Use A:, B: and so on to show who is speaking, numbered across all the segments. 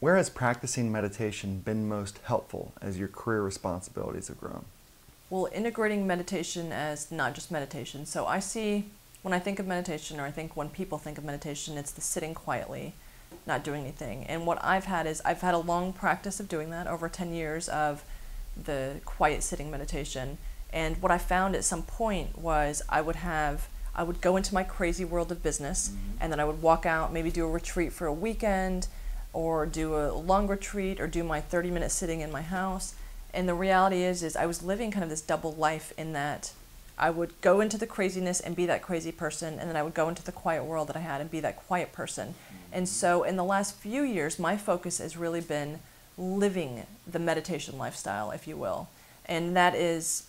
A: Where has practicing meditation been most helpful as your career responsibilities have grown?
B: Well, integrating meditation as not just meditation. So I see, when I think of meditation, or I think when people think of meditation, it's the sitting quietly, not doing anything. And what I've had is, I've had a long practice of doing that, over 10 years of the quiet sitting meditation. And what I found at some point was I would go into my crazy world of business, and then I would walk out, maybe do a retreat for a weekend, or do a long retreat, or do my 30-minute sitting in my house. And the reality is I was living kind of this double life, in that I would go into the craziness and be that crazy person, and then I would go into the quiet world that I had and be that quiet person. And so in the last few years, my focus has really been living the meditation lifestyle, if you will. And that is,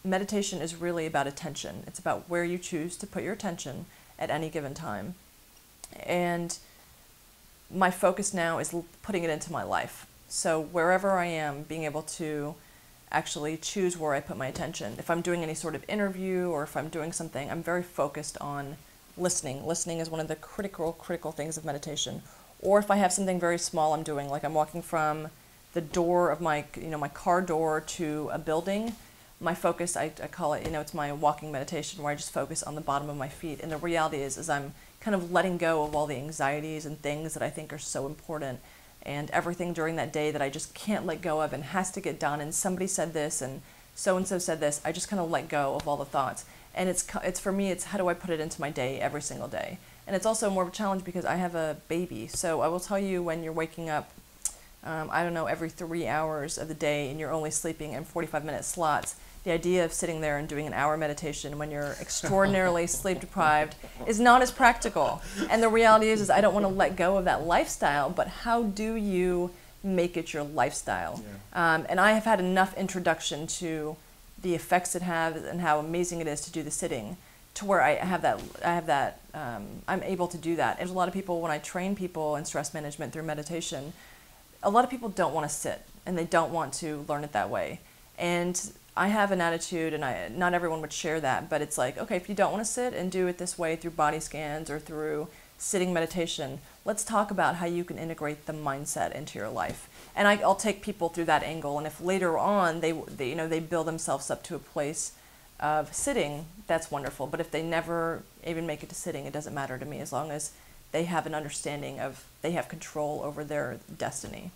B: meditation is really about attention. It's about where you choose to put your attention at any given time. And my focus now is putting it into my life. So wherever I am, being able to actually choose where I put my attention. If I'm doing any sort of interview, or if I'm doing something, I'm very focused on listening. Listening is one of the critical things of meditation. Or if I have something very small I'm doing, like I'm walking from the door of my car door to a building, my focus, I call it, it's my walking meditation, where I just focus on the bottom of my feet. And the reality is I'm kind of letting go of all the anxieties and things that I think are so important, and everything during that day that I just can't let go of and has to get done, and somebody said this and so said this. I just kind of let go of all the thoughts. And it's for me, it's how do I put it into my day every single day. And it's also more of a challenge because I have a baby. So I will tell you, when you're waking up, I don't know, every 3 hours of the day, and you're only sleeping in 45-minute slots, the idea of sitting there and doing an hour meditation when you're extraordinarily sleep deprived is not as practical. And the reality is I don't want to let go of that lifestyle, but how do you make it your lifestyle? Yeah. And I have had enough introduction to the effects it has and how amazing it is to do the sitting, to where I'm able to do that. And there's a lot of people, when I train people in stress management through meditation, a lot of people don't want to sit, and they don't want to learn it that way. And I have an attitude, and not everyone would share that, but it's like, okay, if you don't want to sit and do it this way through body scans or through sitting meditation, let's talk about how you can integrate the mindset into your life. And I'll take people through that angle, and if later on they build themselves up to a place of sitting, that's wonderful. But if they never even make it to sitting, it doesn't matter to me, as long as they have an understanding of they have control over their destiny.